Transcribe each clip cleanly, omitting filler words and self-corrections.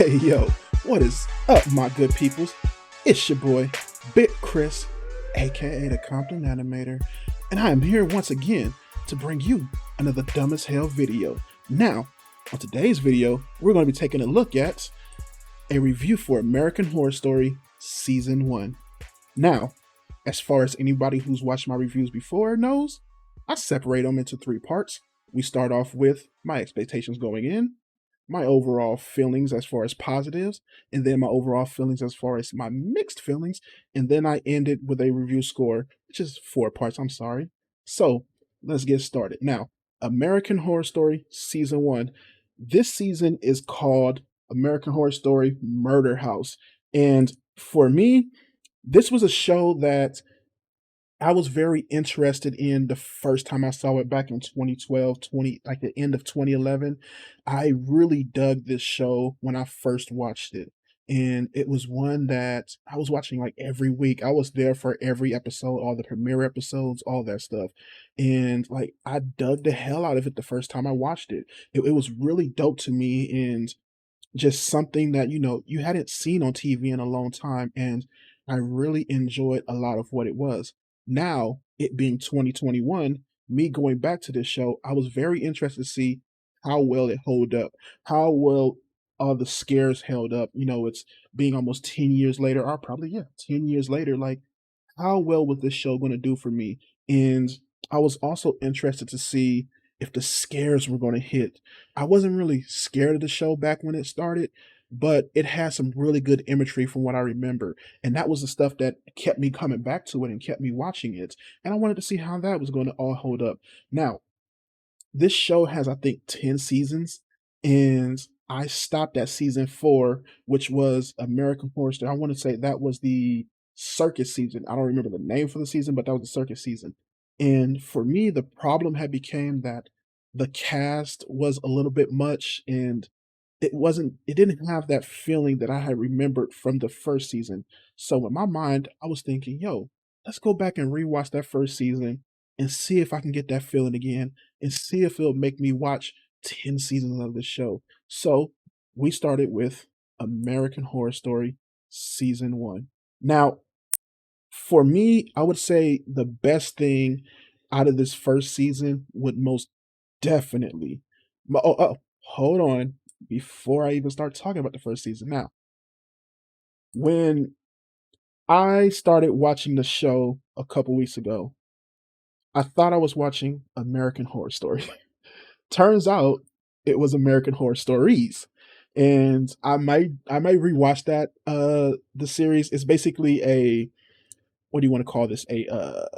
Hey yo, what is up, my good peoples? It's your boy, Big Chris, aka the Compton Animator, and I am here once again to bring you another dumb as hell video. Now, on today's video, we're going to be taking a look at a review for American Horror Story Season 1. Now, as far as anybody who's watched my reviews before knows, I separate them into three parts. We start off with my expectations going in, my overall feelings as far as positives, and then my overall feelings as far as my mixed feelings, and then I end it with a review score, which is four parts, I'm sorry. So let's get started. Now, American Horror Story Season 1. This season is called American Horror Story Murder House. And for me, this was a show that I was very interested in the first time I saw it back in 2012, like the end of 2011. I really dug this show when I first watched it. And it was one that I was watching like every week. I was there for every episode, all the premiere episodes, all that stuff. And like I dug the hell out of it the first time I watched it. It was really dope to me. And just something that you hadn't seen on TV in a long time, and I really enjoyed a lot of what it was. Now, it being 2021, me going back to this show, I was very interested to see how well it held up, how well all the scares held up. It's being almost 10 years later, or probably, yeah, 10 years later. Like, how well was this show going to do for me? And I was also interested to see if the scares were going to hit. I wasn't really scared of the show back when it started, but it had some really good imagery from what I remember. And that was the stuff that kept me coming back to it and kept me watching it. And I wanted to see how that was going to all hold up. Now, this show has, I think, 10 seasons, and I stopped at season 4, which was American Horror Story. I want to say that was the circus season. I don't remember the name for the season, but that was the circus season. And for me, the problem had became that the cast was a little bit much, and it didn't have that feeling that I had remembered from the first season. So in my mind, I was thinking, yo, let's go back and rewatch that first season and see if I can get that feeling again and see if it'll make me watch 10 seasons of the show. So we started with American Horror Story Season 1. Now, for me, I would say the best thing out of this first season would most definitely. Hold on. Before I even start talking about the first season. Now, when I started watching the show a couple weeks ago, I thought I was watching American Horror Story. Turns out it was American Horror Stories. And I might rewatch that the series. It's basically a, what do you want to call this? A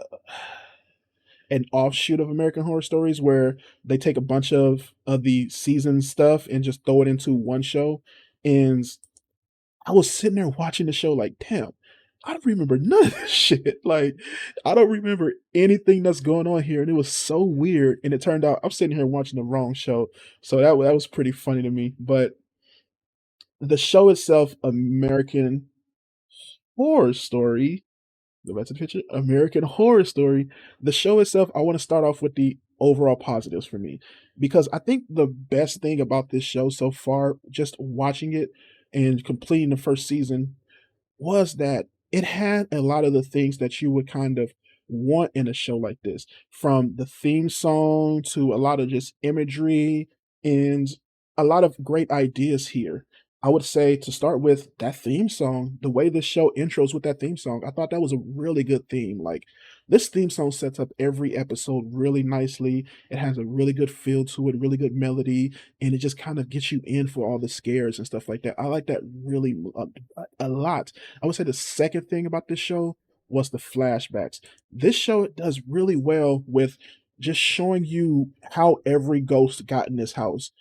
an offshoot of American Horror Stories where they take a bunch of the season stuff and just throw it into one show. And I was sitting there watching the show like, damn, I don't remember none of this shit. Like, I don't remember anything that's going on here. And it was so weird. And it turned out I'm sitting here watching the wrong show. So that was pretty funny to me. But the show itself, American Horror Story, go back to the picture, American Horror Story. The show itself, I want to start off with the overall positives for me. Because I think the best thing about this show so far, just watching it and completing the first season, was that it had a lot of the things that you would kind of want in a show like this, from the theme song to a lot of just imagery and a lot of great ideas here. I would say to start with that theme song, the way this show intros with that theme song, I thought that was a really good theme. Like, this theme song sets up every episode really nicely. It has a really good feel to it, really good melody, and it just kind of gets you in for all the scares and stuff like that. I like that really a lot. I would say the second thing about this show was the flashbacks. This show does really well with just showing you how every ghost got in this house,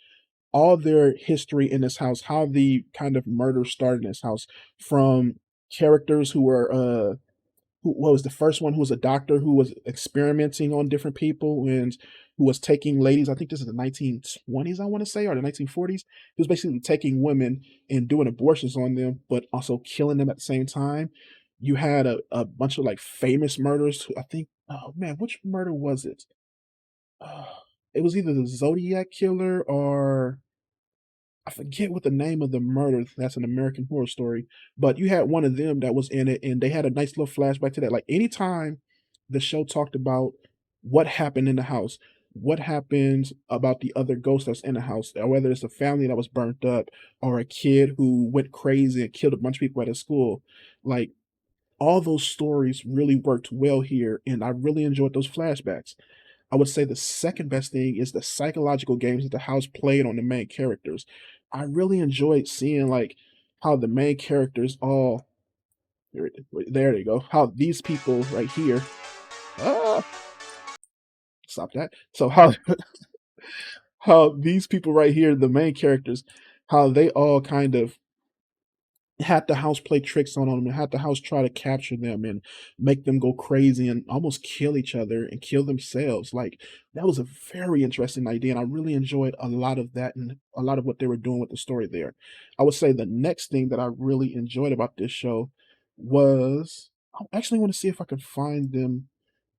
all their history in this house, how the kind of murder started in this house, from characters who were who what was the first one, who was a doctor who was experimenting on different people and who was taking ladies. I think this is the 1920s, I want to say, or the 1940s. He was basically taking women and doing abortions on them, but also killing them at the same time. You had a bunch of like famous murders. I think, oh man, which murder was it? Uh, it was either the Zodiac killer or I forget what the name of the murder that's an American Horror Story, but you had one of them that was in it, and they had a nice little flashback to that. Like anytime the show talked about what happened in the house, what happens about the other ghost that's in the house, or whether it's a family that was burnt up or a kid who went crazy and killed a bunch of people at a school, like all those stories really worked well here, and I really enjoyed those flashbacks. I would say the second best thing is the psychological games that the house played on the main characters. I really enjoyed seeing like how the main characters all there you go. How these people right here ah, stop that. So how these people right here, the main characters, how they all kind of had the house play tricks on them and had the house try to capture them and make them go crazy and almost kill each other and kill themselves. Like that was a very interesting idea, and I really enjoyed a lot of that and a lot of what they were doing with the story there. I would say the next thing that I really enjoyed about this show was I actually want to see if I can find them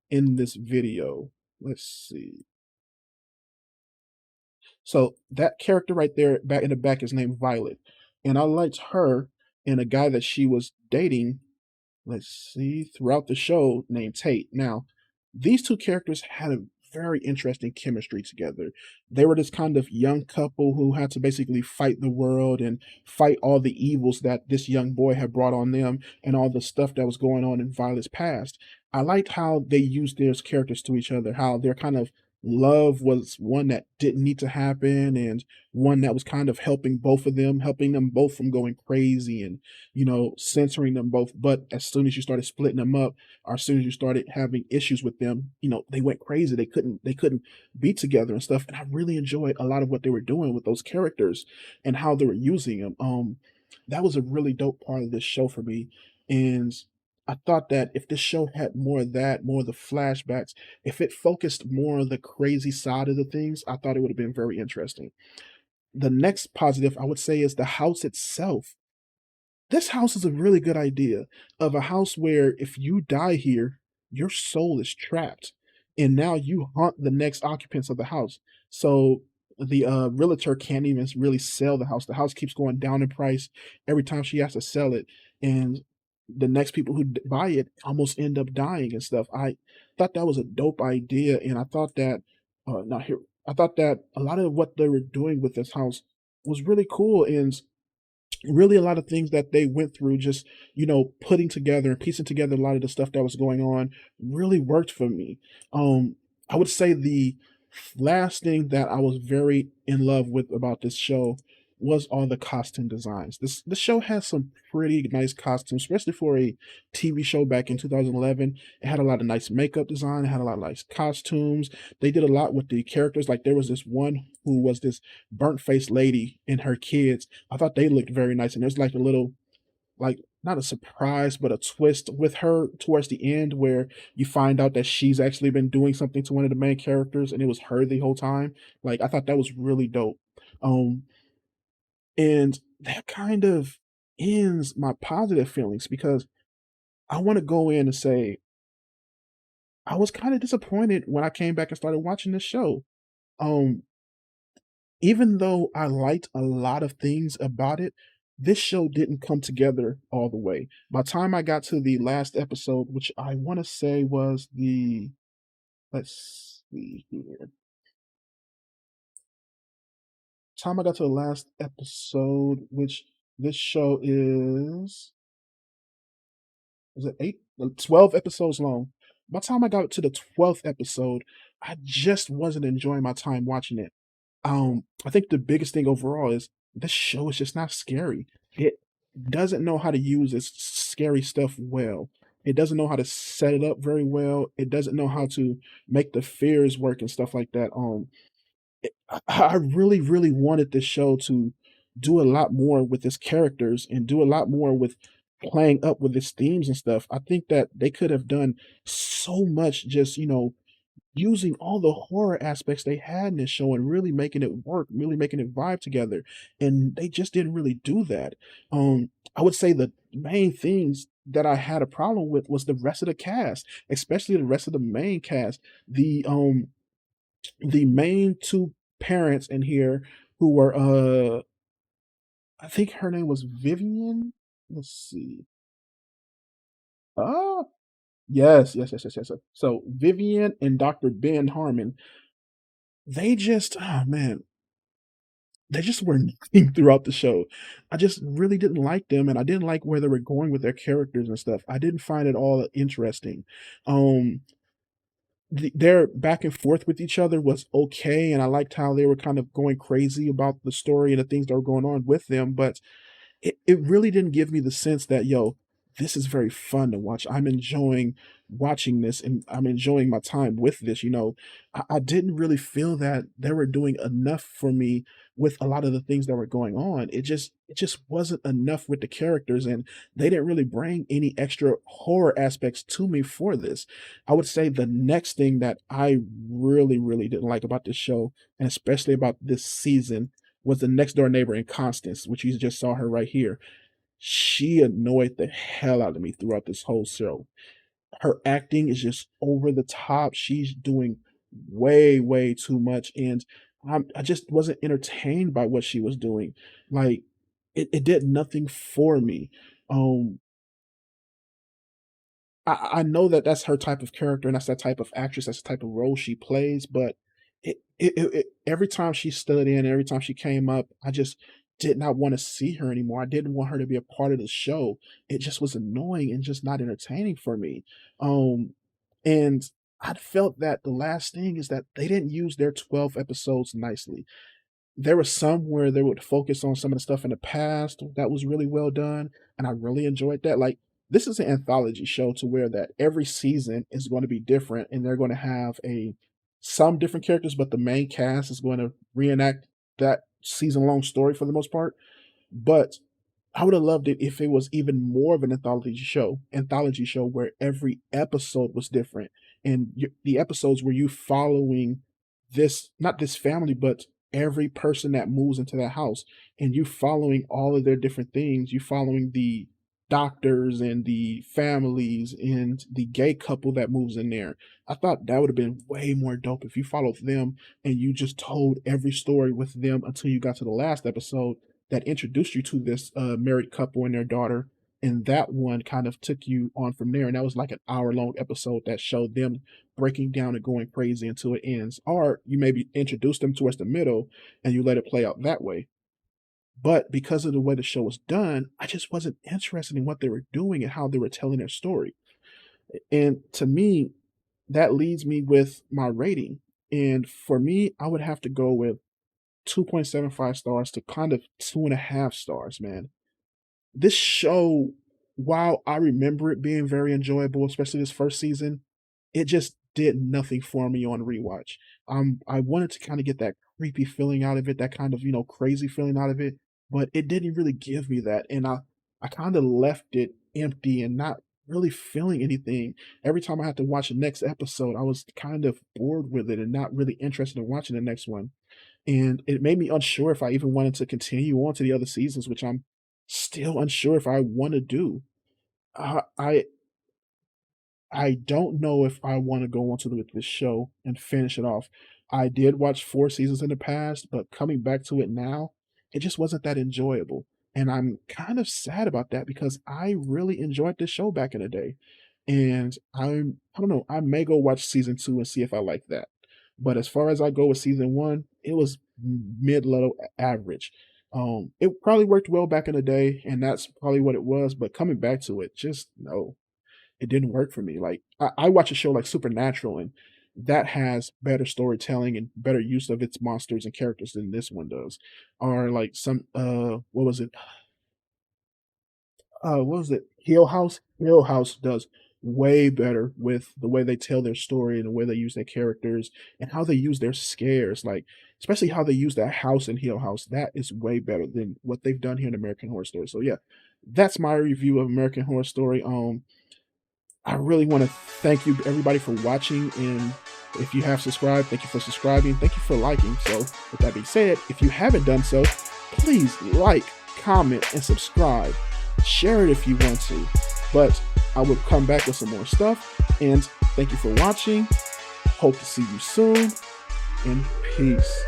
in this video. Let's see. So that character right there back in the back is named Violet. And I liked her and a guy that she was dating, let's see, throughout the show named Tate. Now, these two characters had a very interesting chemistry together. They were this kind of young couple who had to basically fight the world and fight all the evils that this young boy had brought on them and all the stuff that was going on in Violet's past. I liked how they used their characters to each other, how their kind of love was one that didn't need to happen and one that was kind of helping both of them, helping them both from going crazy and censoring them both. But as soon as you started splitting them up, or as soon as you started having issues with them, they went crazy. They couldn't be together and stuff. And I really enjoyed a lot of what they were doing with those characters and how they were using them. That was a really dope part of this show for me. And I thought that if this show had more of that, more of the flashbacks, if it focused more on the crazy side of the things, I thought it would have been very interesting. The next positive I would say is the house itself. This house is a really good idea of a house where if you die here, your soul is trapped, and now you haunt the next occupants of the house. So the realtor can't even really sell the house. The house keeps going down in price every time she has to sell it, and the next people who buy it almost end up dying and stuff. I thought that was a dope idea, and I thought that not here. I thought that a lot of what they were doing with this house was really cool and really a lot of things that they went through just putting together and piecing together a lot of the stuff that was going on really worked for me. I would say the last thing that I was very in love with about this show was all the costume designs. This show has some pretty nice costumes, especially for a TV show back in 2011. It had a lot of nice makeup design, it had a lot of nice costumes. They did a lot with the characters. Like there was this one who was this burnt faced lady and her kids. I thought they looked very nice, and there's like a little, like, not a surprise, but a twist with her towards the end where you find out that she's actually been doing something to one of the main characters, and it was her the whole time. Like I thought that was really dope. Um, and that kind of ends my positive feelings because I want to go in and say I was kind of disappointed when I came back and started watching this show. Um, Even though I liked a lot of things about it, this show didn't come together all the way. By the time I got to the last episode, which I want to say was the, let's see here. Time I got to the last episode, which this show is it 12 episodes long. By the time I got to the 12th episode, I just wasn't enjoying my time watching it. I think the biggest thing overall is this show is just not scary. It doesn't know how to use its scary stuff well. It doesn't know how to set it up very well. It doesn't know how to make the fears work and stuff like that. I really, really wanted this show to do a lot more with its characters and do a lot more with playing up with its themes and stuff. I think that they could have done so much just, using all the horror aspects they had in this show and really making it work, really making it vibe together. And they just didn't really do that. I would say the main things that I had a problem with was the rest of the cast, especially the rest of the main cast. The main two parents in here who were I think her name was Vivian. Let's see. Ah, yes, yes, yes, yes, yes. So Vivian and Dr. Ben Harmon, they just, oh man, they just were nothing throughout the show. I just really didn't like them, and I didn't like where they were going with their characters and stuff. I didn't find it all interesting. Um, their back and forth with each other was okay, and I liked how they were kind of going crazy about the story and the things that were going on with them. But it really didn't give me the sense that, yo, this is very fun to watch. I'm enjoying watching this and I'm enjoying my time with this. I didn't really feel that they were doing enough for me with a lot of the things that were going on. It just wasn't enough with the characters, and they didn't really bring any extra horror aspects to me for this. I would say the next thing that I really, really didn't like about this show, and especially about this season, was the next door neighbor in Constance, which you just saw her right here. She annoyed the hell out of me throughout this whole show. Her acting is just over the top. She's doing way, way too much, and I just wasn't entertained by what she was doing. Like, it did nothing for me. Um, I know that that's her type of character and that's that type of actress, that's the type of role she plays, but every time she stood in, every time she came up, I just did not wanna see her anymore. I didn't want her to be a part of the show. It just was annoying and just not entertaining for me. And I felt that the last thing is that they didn't use their 12 episodes nicely. There was some where they would focus on some of the stuff in the past that was really well done, and I really enjoyed that. Like, this is an anthology show to where that every season is going to be different, and they're going to have a some different characters, but the main cast is going to reenact that season-long story for the most part. But I would have loved it if it was even more of an anthology show where every episode was different, and the episodes were you following this, not this family, but every person that moves into that house, and you following all of their different things. You following the doctors and the families and the gay couple that moves in there. I thought that would have been way more dope if you followed them and you just told every story with them until you got to the last episode that introduced you to this married couple and their daughter. And that one kind of took you on from there. And that was like an hour-long episode that showed them breaking down and going crazy until it ends. Or you maybe introduce them towards the middle and you let it play out that way. But because of the way the show was done, I just wasn't interested in what they were doing and how they were telling their story. And to me, that leads me with my rating. And for me, I would have to go with 2.75 stars to kind of 2.5 stars, man. This show, while I remember it being very enjoyable, especially this first season, it just did nothing for me on rewatch. I wanted to kind of get that creepy feeling out of it, that kind of, crazy feeling out of it, but it didn't really give me that. And I kind of left it empty and not really feeling anything. Every time I had to watch the next episode, I was kind of bored with it and not really interested in watching the next one. And it made me unsure if I even wanted to continue on to the other seasons, which I'm still unsure if I want to do. Uh, I I don't know if I wanna go on to with this show and finish it off. I did watch 4 seasons in the past, but coming back to it now, it just wasn't that enjoyable, and I'm kind of sad about that because I really enjoyed this show back in the day, and I don't know, I may go watch season 2 and see if I like that. But as far as I go with season 1, it was mid-level average. It probably worked well back in the day, and that's probably what it was, but coming back to it, just no. It didn't work for me. Like, I watch a show like Supernatural, and that has better storytelling and better use of its monsters and characters than this one does. Or like some what was it? What was it? Hill House? Hill House does way better with the way they tell their story and the way they use their characters and how they use their scares. Like, especially how they use that house in Hill House. That is way better than what they've done here in American Horror Story. So yeah, that's my review of American Horror Story. I really want to thank you, everybody, for watching. And if you have subscribed, thank you for subscribing. Thank you for liking. So, with that being said, if you haven't done so, please like, comment, and subscribe. Share it if you want to. But I will come back with some more stuff. And thank you for watching. Hope to see you soon. And peace.